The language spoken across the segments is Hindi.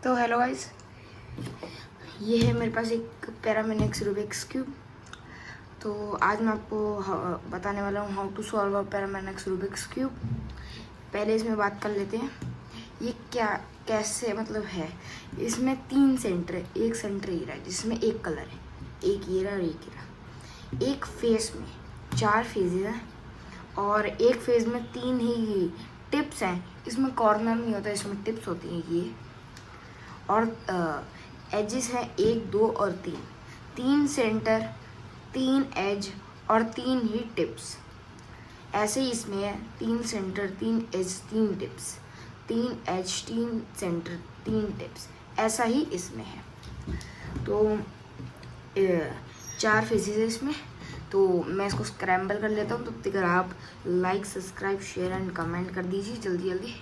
तो हेलो गाइस, ये है मेरे पास एक पैरामेनिक्स रूबिक्स क्यूब। तो आज मैं आपको बताने वाला हूँ how to solve a pyraminx Rubik's cube. पहले इसमें बात कर लेते हैं ये क्या कैसे मतलब है। इसमें 3 सेंटर है, एक सेंटर ये रहा है जिसमें एक कलर है, एक ये रहा और एक ये रहा। एक फेस में 4 फेजेज हैं और एक फेज में 3 ही टिप्स हैं। इसमें कॉर्नर नहीं होता, इसमें टिप्स होती हैं ये। और एजेस हैं 1, 2 और 3, 3 सेंटर, 3 एज और 3 ही टिप्स। ऐसे ही इसमें है 3 centre, 3 edge, 3 tips, 3 edge, 3 centre, 3 tips. ऐसा ही इसमें है। तो 4 फेसेस है इसमें। तो मैं इसको स्क्रैम्बल कर लेता हूँ, तब तक आप like, subscribe, share and comment कर दीजिए जल्दी जल्दी।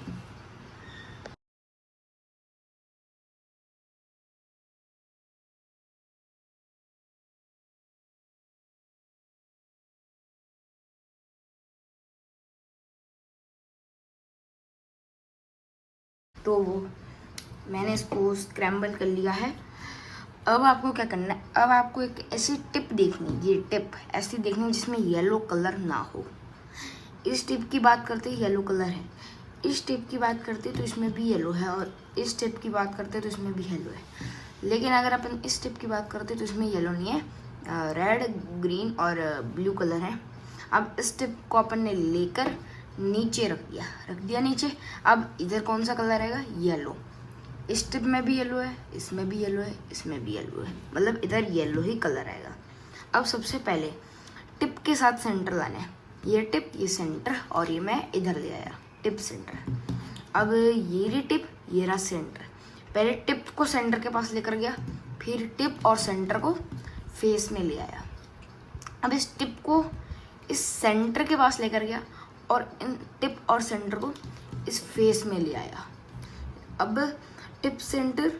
तो मैंने इसको स्क्रैम्बल कर लिया है। अब आपको क्या करना है, अब आपको एक ऐसी टिप देखनी है, ये टिप ऐसी देखनी है जिसमें येलो कलर ना हो। इस टिप की बात करते हैं येलो कलर है, इस टिप की बात करते तो इसमें भी येलो है, और इस टिप की बात करते तो इसमें भी येलो है। लेकिन अगर अपन इस टिप की बात करते तो इसमें येलो नहीं है, रेड, ग्रीन और ब्लू कलर है। अब इस टिप को अपन ने लेकर नीचे रख दिया नीचे। अब इधर कौन सा कलर आएगा, येलो। इस टिप में भी येलो है, इसमें भी येलो है, इसमें भी येलो है, मतलब इधर येलो ही कलर आएगा। अब सबसे पहले टिप के साथ सेंटर लाना है। ये टिप, ये सेंटर, और ये मैं इधर ले आया टिप सेंटर। अब ये रही टिप, ये रहा सेंटर। पहले टिप को सेंटर के पास लेकर गया, फिर टिप और सेंटर को फेस में ले आया। अब इस टिप को इस सेंटर के पास लेकर गया और इन टिप और सेंटर को इस फेस में ले आया। अब tip centre,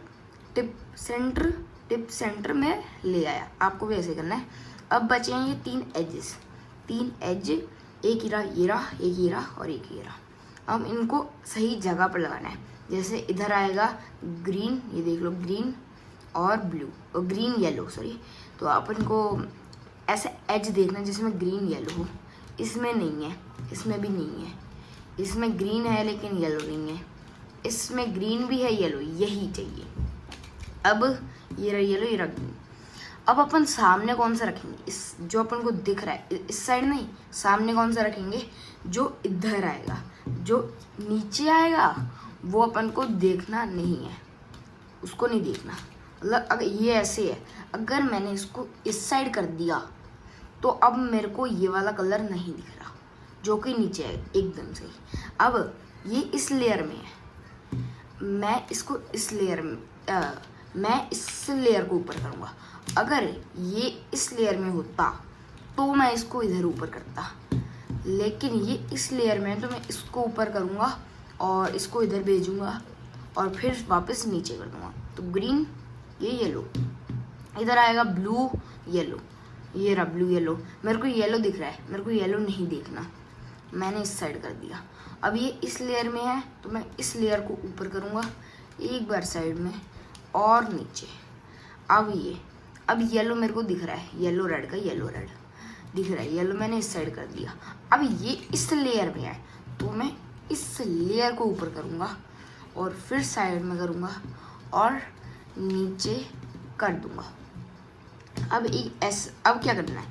tip centre, tip centre में ले आया। आपको भी ऐसे करना है। अब बचे हैं ये 3 एजेस, 3 एज, एक ही रहा, ये रहा, एक ये रहा और एक ये रहा। अब इनको सही जगह पर लगाना है। जैसे इधर आएगा ग्रीन, ये देख लो ग्रीन और ब्लू, और ग्रीन येलो सॉरी। तो अपन को ऐसे एज देखना जिसमें ग्रीन येलो हो। इसमें नहीं है, इसमें भी नहीं है, इसमें ग्रीन है लेकिन येलो नहीं है, इसमें ग्रीन भी है, येलो यही चाहिए। अब ये रहा येलो, ये रहा ग्रीन। अब अपन सामने कौन सा रखेंगे, इस जो अपन को दिख रहा है इस साइड नहीं, सामने कौन सा रखेंगे, जो इधर आएगा। जो नीचे आएगा वो अपन को देखना नहीं है, उसको नहीं देखना। मतलब अगर ये ऐसे है, अगर मैंने इसको इस साइड कर दिया तो अब मेरे को ये वाला कलर नहीं दिख रहा जो कि नीचे है एकदम से। अब ये इस लेयर में है, मैं इसको इस लेयर में मैं इस लेयर को ऊपर करूँगा। अगर ये इस लेयर में होता तो मैं इसको इधर ऊपर करता, लेकिन ये इस लेयर में है तो मैं इसको ऊपर करूँगा और इसको इधर भेजूँगा और फिर वापस नीचे कर दूँगा। तो ग्रीन, ये येलो, इधर आएगा ब्लू, येलो, ये रहा ब्लू येलो। मेरे को येलो दिख रहा है, मेरे को येलो नहीं देखना, मैंने इस साइड कर दिया। अब ये इस लेयर में है तो मैं इस लेयर को ऊपर करूँगा एक बार साइड में और नीचे। अब येलो मेरे को दिख रहा है, येलो रेड का येलो रेड दिख रहा है, येलो मैंने इस साइड कर दिया। अब ये इस लेयर में है तो मैं इस लेयर को ऊपर करूँगा और फिर साइड में करूँगा और नीचे कर दूँगा। अब क्या करना है,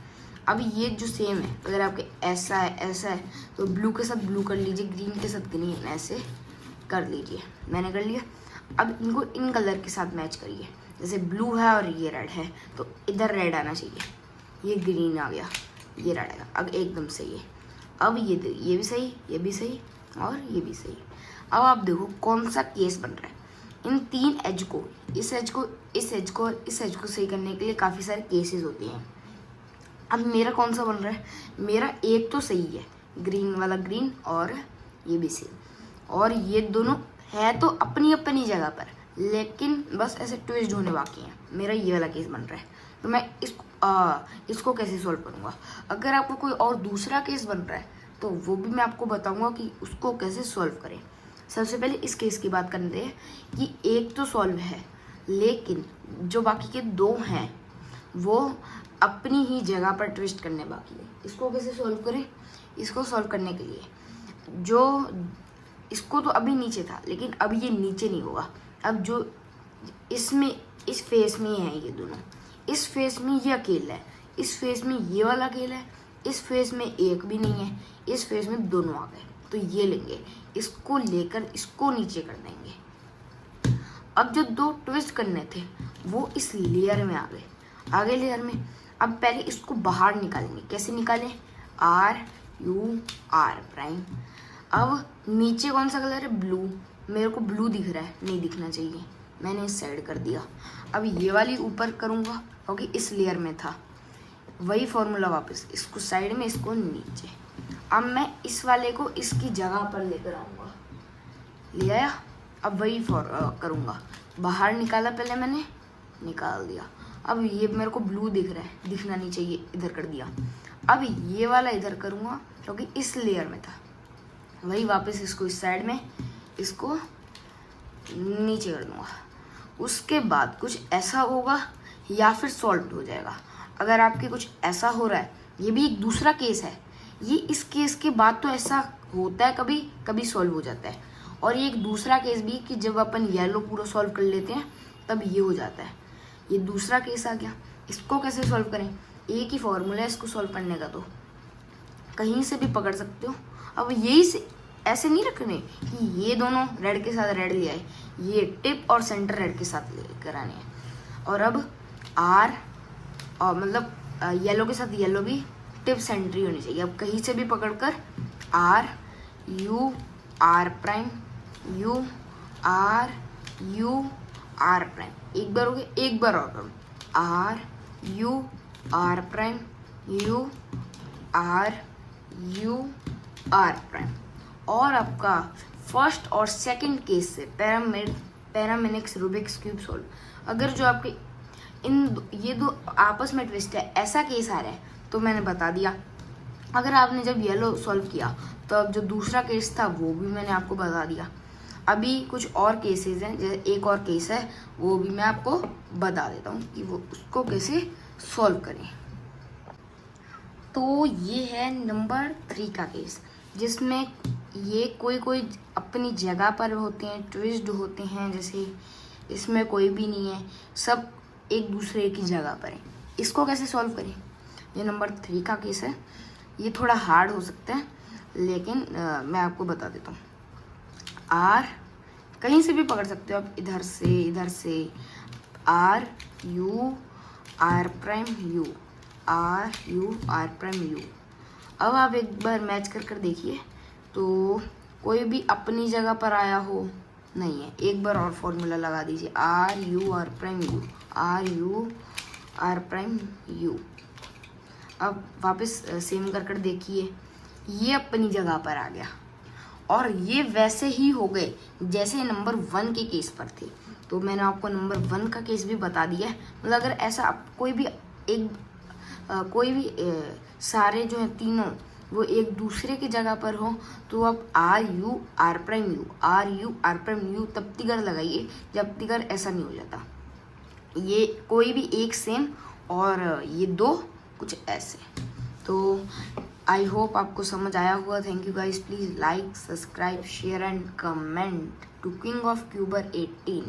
अब ये जो सेम है, अगर आपके ऐसा है तो ब्लू के साथ ब्लू कर लीजिए, ग्रीन के साथ ग्रीन, ऐसे कर लीजिए। मैंने कर लिया। अब इनको इन कलर के साथ मैच करिए। जैसे ब्लू है और ये रेड है तो इधर रेड आना चाहिए, ये ग्रीन आ गया, ये रेड आएगा। अब एकदम सही है। अब ये भी सही, ये भी सही और ये भी सही। अब आप देखो कौन सा केस बन रहा है। इन 3 एज को, इस एज को, इस एज को और इस एज को सही करने के लिए काफ़ी सारे केसेस होते हैं। अब मेरा कौन सा बन रहा है, मेरा एक तो सही है, ग्रीन वाला ग्रीन, और ये भी सही, और ये दोनों है तो अपनी अपनी जगह पर, लेकिन बस ऐसे ट्विस्ट होने बाकी हैं। मेरा ये वाला केस बन रहा है तो मैं इसको कैसे सॉल्व करूँगा। अगर आपको कोई और दूसरा केस बन रहा है तो वो भी मैं आपको बताऊँगा कि उसको कैसे सॉल्व करें। सबसे पहले इस केस की बात करते हैं कि एक तो सॉल्व है, लेकिन जो बाकी के दो हैं वो अपनी ही जगह पर ट्विस्ट करने बाकी है। इसको कैसे सॉल्व करें? इसको सॉल्व करने के लिए जो इसको तो अभी नीचे था, लेकिन अब ये नीचे नहीं होगा। अब जो इसमें इस फेस में है ये दोनों, इस फेस में ये अकेला है, इस फेस में ये वाला अकेला है, इस फेस में एक भी नहीं है, इस फेस में दोनों आ गए। तो ये लेंगे, इसको लेकर इसको नीचे कर देंगे। अब जो दो ट्विस्ट करने थे वो इस लेयर में आ गए, आगे लेयर में। अब पहले इसको बाहर निकालेंगे। कैसे निकालें? R U R prime. अब नीचे कौन सा कलर है? ब्लू। मेरे को ब्लू दिख रहा है, नहीं दिखना चाहिए, मैंने इस साइड कर दिया। अब ये वाली ऊपर करूँगा क्योंकि इस लेयर में था। वही फॉर्मूला वापस, इसको साइड में, इसको नीचे। अब मैं इस वाले को इसकी जगह पर लेकर आऊँगा, ले आया। अब वही करूँगा, बाहर निकाला पहले मैंने, निकाल दिया। अब ये मेरे को ब्लू दिख रहा है, दिखना नहीं चाहिए, इधर कर दिया। अब ये वाला इधर करूँगा क्योंकि इस लेयर में था। वही वापस इसको इस साइड में, इसको नीचे कर दूँगा। उसके बाद कुछ ऐसा होगा या फिर सॉल्व हो जाएगा। अगर आपके कुछ ऐसा हो रहा है, ये भी एक दूसरा केस है, ये इस केस के बाद तो ऐसा होता है, कभी कभी सॉल्व हो जाता है। और ये एक दूसरा केस भी कि जब अपन येलो पूरा सॉल्व कर लेते हैं तब ये हो जाता है। ये दूसरा केस आ गया। इसको कैसे सॉल्व करें? एक ही फॉर्मूला है इसको सॉल्व करने का, तो कहीं से भी पकड़ सकते हो। अब यही से ऐसे नहीं रखने कि ये दोनों रेड के साथ रेड ले आए, ये टिप और सेंटर रेड के साथ लेकर आने हैं। और अब आर और मतलब येलो के साथ येलो भी टिप सेंट्री होनी चाहिए। अब कहीं से भी पकड़कर R U R prime U R prime. एक बार हो गया, एक बार और करूँ, R U R prime U R prime. और आपका फर्स्ट और सेकंड केस से पैरामेनिक्स रूबिक्स क्यूब सॉल्व। अगर जो आपके ये दो आपस में ट्विस्ट है, ऐसा केस आ रहा है, तो मैंने बता दिया। अगर आपने जब येलो सॉल्व किया तो अब जो दूसरा केस था वो भी मैंने आपको बता दिया। अभी कुछ और केसेस हैं, जैसे एक और केस है वो भी मैं आपको बता देता हूँ कि वो उसको कैसे सॉल्व करें। तो ये है नंबर 3 का केस, जिसमें ये कोई अपनी जगह पर होते हैं, ट्विस्ट होते हैं। जैसे इसमें कोई भी नहीं है, सब एक दूसरे की जगह पर है। इसको कैसे सॉल्व करें? ये नंबर 3 का केस है। ये थोड़ा हार्ड हो सकता है, लेकिन मैं आपको बता देता हूँ। आर कहीं से भी पकड़ सकते हो आप, इधर से R U R prime U R prime U. अब आप एक बार मैच कर देखिए तो कोई भी अपनी जगह पर आया हो नहीं है। एक बार और फॉर्मूला लगा दीजिए, R U R prime U. अब वापस सेम कर देखिए, ये अपनी जगह पर आ गया और ये वैसे ही हो गए जैसे नंबर 1 के केस पर थे। तो मैंने आपको नंबर 1 का केस भी बता दिया है। मतलब अगर ऐसा कोई भी सारे जो हैं तीनों वो एक दूसरे की जगह पर हो, तो आप R U R prime U तब तिगर लगाइए जब तिगर ऐसा नहीं हो जाता। ये कोई भी एक सेम और ये दो कुछ ऐसे। तो आई होप आपको समझ आया होगा। Thank you guys, please like, subscribe, share and comment to king of cuber 18।